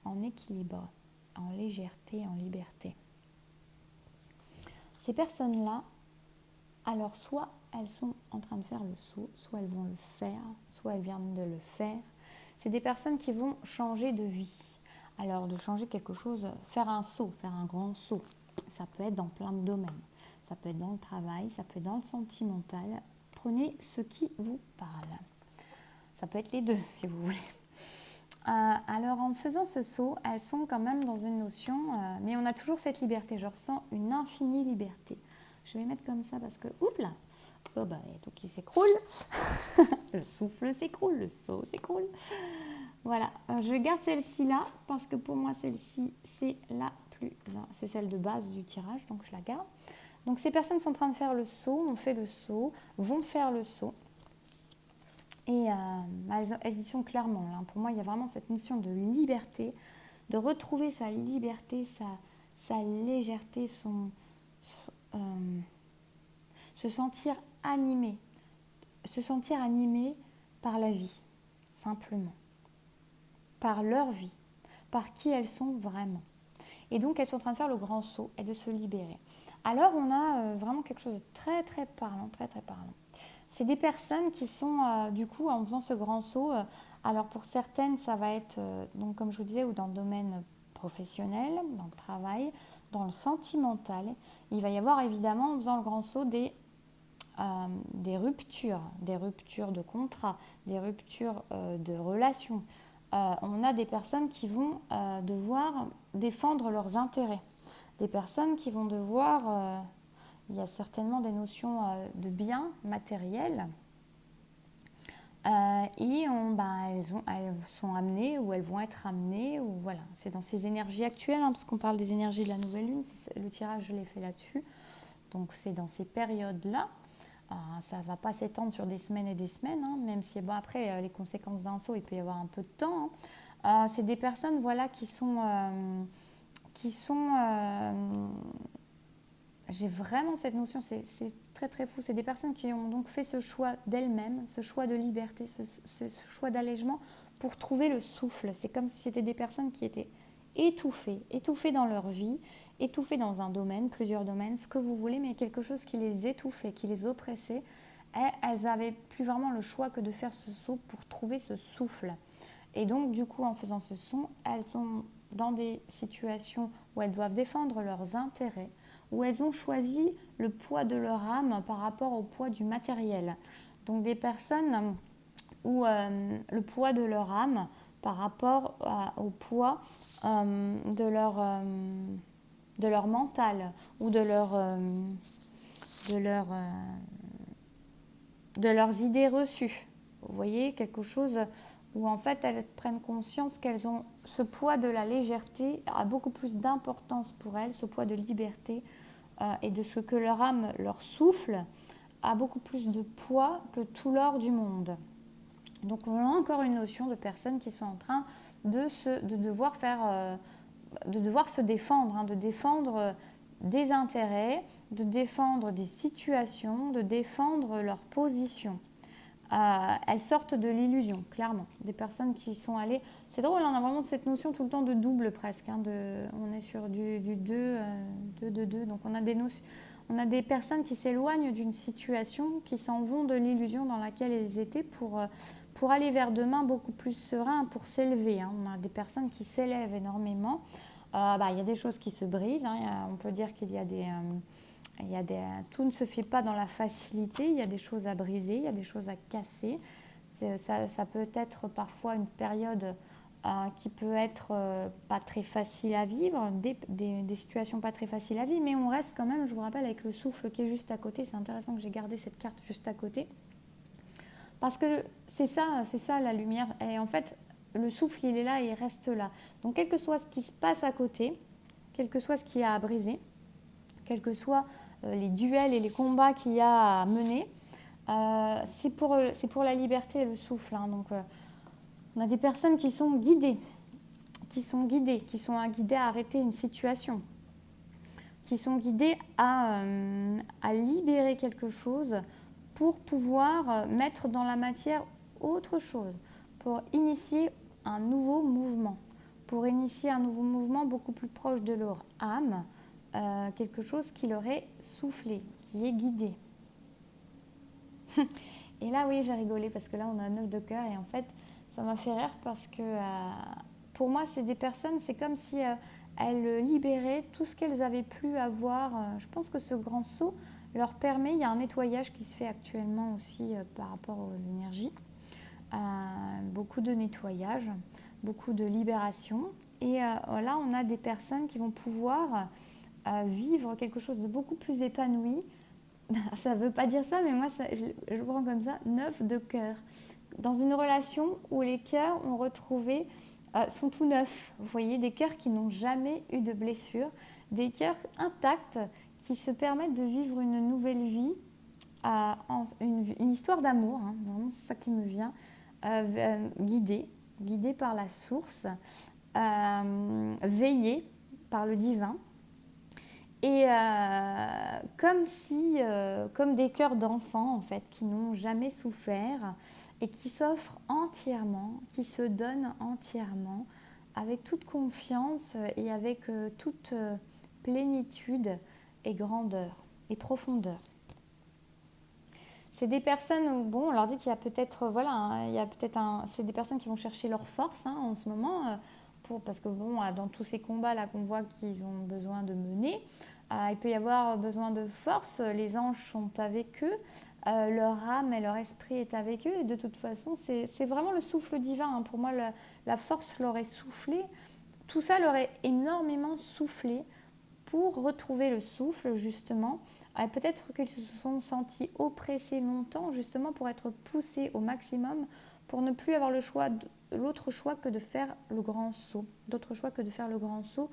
en équilibre, en légèreté, en liberté. Ces personnes-là, alors soit elles sont en train de faire le saut, soit elles vont le faire, soit elles viennent de le faire. C'est des personnes qui vont changer de vie. Alors de changer quelque chose, faire un saut, faire un grand saut, ça peut être dans plein de domaines. Ça peut être dans le travail, ça peut être dans le sentimental. Prenez ce qui vous parle. Ça peut être les deux si vous voulez. Alors en faisant ce saut, elles sont quand même dans une notion, mais on a toujours cette liberté. Je ressens une infinie liberté. Je vais mettre comme ça parce que, oups là, il y a tout qui s'écroule. Le souffle s'écroule, le saut s'écroule. Voilà, je garde celle-ci là parce que pour moi celle-ci c'est celle de base du tirage, donc je la garde. Donc ces personnes sont en train de faire le saut, ont fait le saut, vont faire le saut. Et elles y sont clairement là. Pour moi, il y a vraiment cette notion de liberté, de retrouver sa liberté, sa légèreté, se sentir animé par la vie. simplement, par leur vie, par qui elles sont vraiment. Et donc, elles sont en train de faire le grand saut et de se libérer. Alors, on a vraiment quelque chose de très, très parlant, très, très parlant. C'est des personnes qui sont, du coup, en faisant ce grand saut, alors pour certaines, ça va être, donc comme je vous disais, ou dans le domaine professionnel, dans le travail, dans le sentimental. Il va y avoir évidemment, en faisant le grand saut, des ruptures de contrat, des ruptures de relations. On a des personnes qui vont devoir défendre leurs intérêts, des personnes qui vont devoir, il y a certainement des notions de biens matériels, elles sont amenées ou elles vont être amenées, ou voilà, c'est dans ces énergies actuelles, parce qu'on parle des énergies de la nouvelle lune, le tirage je l'ai fait là-dessus, donc c'est dans ces périodes-là. Ça ne va pas s'étendre sur des semaines et des semaines, même si après les conséquences d'un saut, il peut y avoir un peu de temps. C'est des personnes voilà, qui sont j'ai vraiment cette notion, c'est très très fou. C'est des personnes qui ont donc fait ce choix d'elles-mêmes, ce choix de liberté, ce choix d'allègement pour trouver le souffle. C'est comme si c'était des personnes qui étaient étouffées dans leur vie, étouffées dans un domaine, plusieurs domaines, ce que vous voulez, mais quelque chose qui les étouffait, qui les oppressait. Et elles n'avaient plus vraiment le choix que de faire ce saut pour trouver ce souffle. Et donc, du coup, en faisant ce saut, elles sont dans des situations où elles doivent défendre leurs intérêts, où elles ont choisi le poids de leur âme par rapport au poids du matériel. Donc des personnes où le poids de leur âme par rapport au poids de leur mental ou de leurs idées reçues. Vous voyez, quelque chose où en fait elles prennent conscience qu'elles ont ce poids de la légèreté a beaucoup plus d'importance pour elles, ce poids de liberté et de ce que leur âme leur souffle a beaucoup plus de poids que tout l'or du monde. Donc on a encore une notion de personnes qui sont en train de devoir se défendre, de défendre des intérêts, de défendre des situations, de défendre leur position. Elles sortent de l'illusion, clairement. Des personnes qui sont allées... C'est drôle, on a vraiment cette notion tout le temps de double presque. On est sur du 2, 2, 2. Donc on a des personnes qui s'éloignent d'une situation, qui s'en vont de l'illusion dans laquelle elles étaient pour aller vers demain beaucoup plus serein, pour s'élever. On a des personnes qui s'élèvent énormément. Il y a des choses qui se brisent. On peut dire qu'il y a tout ne se fait pas dans la facilité, il y a des choses à briser, il y a des choses à casser. Ça peut être parfois une période qui peut être pas très facile à vivre, des situations pas très faciles à vivre, mais on reste quand même, je vous rappelle, avec le souffle qui est juste à côté. C'est intéressant que j'ai gardé cette carte juste à côté. Parce que c'est ça la lumière. Et en fait, le souffle, il est là et il reste là. Donc, quel que soit ce qui se passe à côté, quel que soit ce qu'il y a à briser, quels que soient les duels et les combats qu'il y a à mener, c'est pour la liberté et le souffle. Donc, on a des personnes qui sont guidées, qui sont guidées à arrêter une situation, qui sont guidées à libérer quelque chose pour pouvoir mettre dans la matière autre chose, pour initier un nouveau mouvement, beaucoup plus proche de leur âme, quelque chose qui leur est soufflé, qui est guidé. Et là, oui, j'ai rigolé parce que là, on a un 9 de cœur et en fait, ça m'a fait rire parce que pour moi, c'est des personnes, c'est comme si elles libéraient tout ce qu'elles avaient pu avoir. Je pense que ce grand saut leur permet, il y a un nettoyage qui se fait actuellement aussi par rapport aux énergies, beaucoup de nettoyage, beaucoup de libération. Et là, on a des personnes qui vont pouvoir vivre quelque chose de beaucoup plus épanoui. Ça ne veut pas dire ça, mais moi, je le prends comme ça, 9 de cœur. Dans une relation où les cœurs ont retrouvé, sont tout neufs. Vous voyez, des cœurs qui n'ont jamais eu de blessure, des cœurs intacts qui se permettent de vivre une nouvelle vie, une histoire d'amour, vraiment, c'est ça qui me vient, guidée par la source, veillée par le divin. Et comme des cœurs d'enfants en fait, qui n'ont jamais souffert et qui s'offrent entièrement, qui se donnent entièrement, avec toute confiance et avec toute plénitude et grandeur et profondeur. C'est des personnes où, bon, on leur dit qu'il y a peut-être, voilà, il y a peut-être c'est des personnes qui vont chercher leur force en ce moment, parce que bon, dans tous ces combats-là qu'on voit qu'ils ont besoin de mener, il peut y avoir besoin de force, les anges sont avec eux, leur âme et leur esprit est avec eux, et de toute façon, c'est vraiment le souffle divin. Pour moi, la force leur est soufflée, tout ça leur est énormément soufflé pour retrouver le souffle, justement. Peut-être qu'ils se sont sentis oppressés longtemps, justement pour être poussés au maximum, pour ne plus avoir l'autre choix que de faire le grand saut. D'autre choix que de faire le grand saut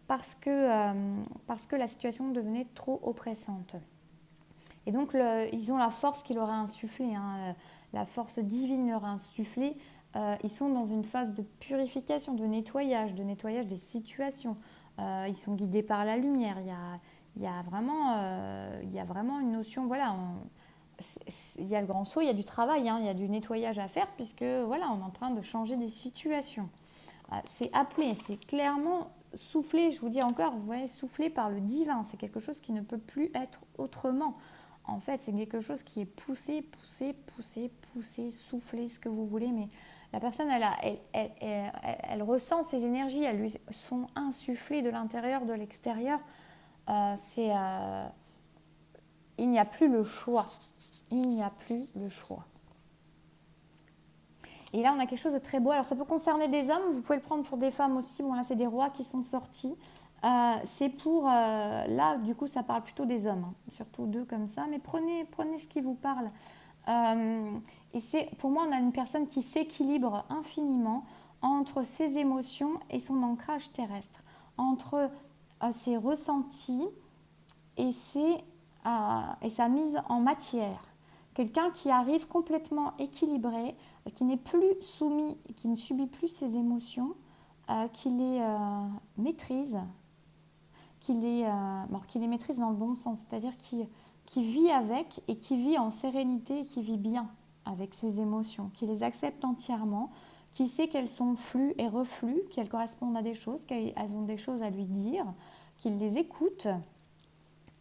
parce que la situation devenait trop oppressante. Et donc, ils ont la force qui leur a insufflé, la force divine leur a insufflé. Ils sont dans une phase de purification, de nettoyage des situations. Ils sont guidés par la lumière. Il y a vraiment une notion, voilà, il y a le grand saut, il y a du travail, il y a du nettoyage à faire, puisque voilà, on est en train de changer des situations. C'est appelé, c'est clairement soufflé, je vous dis encore, vous voyez, soufflé par le divin. C'est quelque chose qui ne peut plus être autrement. En fait, c'est quelque chose qui est poussé, soufflé, ce que vous voulez, mais la personne, elle ressent ces énergies, elles lui sont insufflées de l'intérieur, de l'extérieur. Il n'y a plus le choix. Il n'y a plus le choix. Et là, on a quelque chose de très beau. Alors, ça peut concerner des hommes, vous pouvez le prendre pour des femmes aussi. Bon, là, c'est des rois qui sont sortis. C'est pour... là, du coup, ça parle plutôt des hommes, surtout deux comme ça. Mais prenez ce qui vous parle. Et pour moi, on a une personne qui s'équilibre infiniment entre ses émotions et son ancrage terrestre, entre ses ressentis et sa mise en matière. Quelqu'un qui arrive complètement équilibré, qui n'est plus soumis, qui ne subit plus ses émotions, qui les maîtrise, qui les maîtrise dans le bon sens, c'est-à-dire qui vit avec et qui vit en sérénité et qui vit bien avec ses émotions, qui les accepte entièrement, qui sait qu'elles sont flux et reflux, qu'elles correspondent à des choses, qu'elles ont des choses à lui dire, qu'il les écoute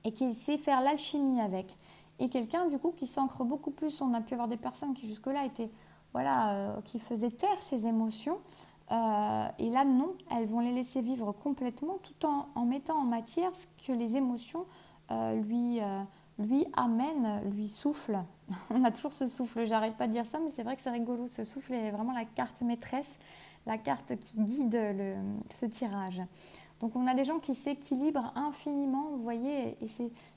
et qu'il sait faire l'alchimie avec. Et quelqu'un du coup qui s'ancre beaucoup plus. On a pu avoir des personnes qui jusque-là étaient, qui faisaient taire ses émotions. Et là non, elles vont les laisser vivre complètement tout en mettant en matière ce que les émotions lui amènent, lui soufflent. On a toujours ce souffle, j'arrête pas de dire ça, mais c'est vrai que c'est rigolo. Ce souffle est vraiment la carte maîtresse, la carte qui guide ce tirage. Donc on a des gens qui s'équilibrent infiniment, vous voyez, et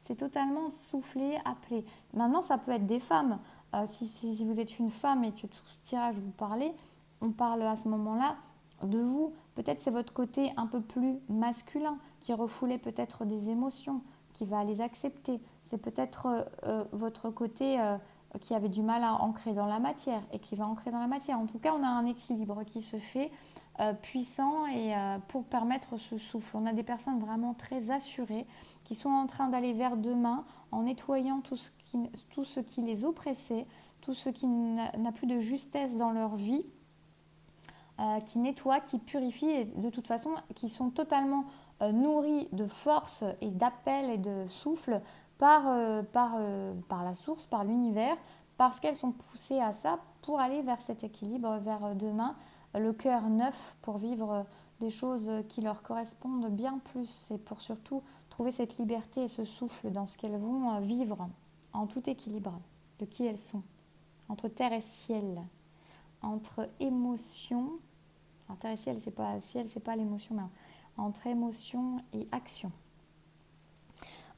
c'est totalement soufflé, appelé. Maintenant, ça peut être des femmes. Si vous êtes une femme et que tout ce tirage vous parlez, on parle à ce moment-là de vous. Peut-être c'est votre côté un peu plus masculin qui refoulait peut-être des émotions, qui va les accepter. C'est peut-être votre côté qui avait du mal à ancrer dans la matière et qui va ancrer dans la matière. En tout cas, on a un équilibre qui se fait puissant et pour permettre ce souffle. On a des personnes vraiment très assurées qui sont en train d'aller vers demain en nettoyant tout ce qui les oppressait, tout ce qui n'a plus de justesse dans leur vie, qui nettoient, qui purifient et de toute façon qui sont totalement nourris de force et d'appel et de souffle par la source, par l'univers, parce qu'elles sont poussées à ça pour aller vers cet équilibre, vers demain, le cœur neuf pour vivre des choses qui leur correspondent bien plus et pour surtout trouver cette liberté et ce souffle dans ce qu'elles vont vivre en tout équilibre de qui elles sont, entre terre et ciel, entre émotion, alors terre et ciel c'est pas l'émotion, mais entre émotion et action.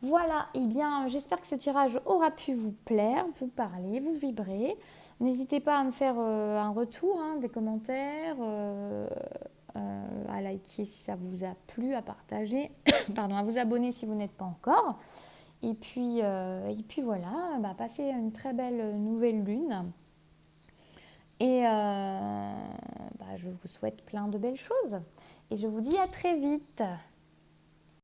Voilà, et bien j'espère que ce tirage aura pu vous plaire, vous parler, vous vibrer. N'hésitez pas à me faire un retour, des commentaires, à liker si ça vous a plu, à partager, pardon, à vous abonner si vous n'êtes pas encore. Et puis voilà, passez une très belle nouvelle lune. Et je vous souhaite plein de belles choses. Et je vous dis à très vite.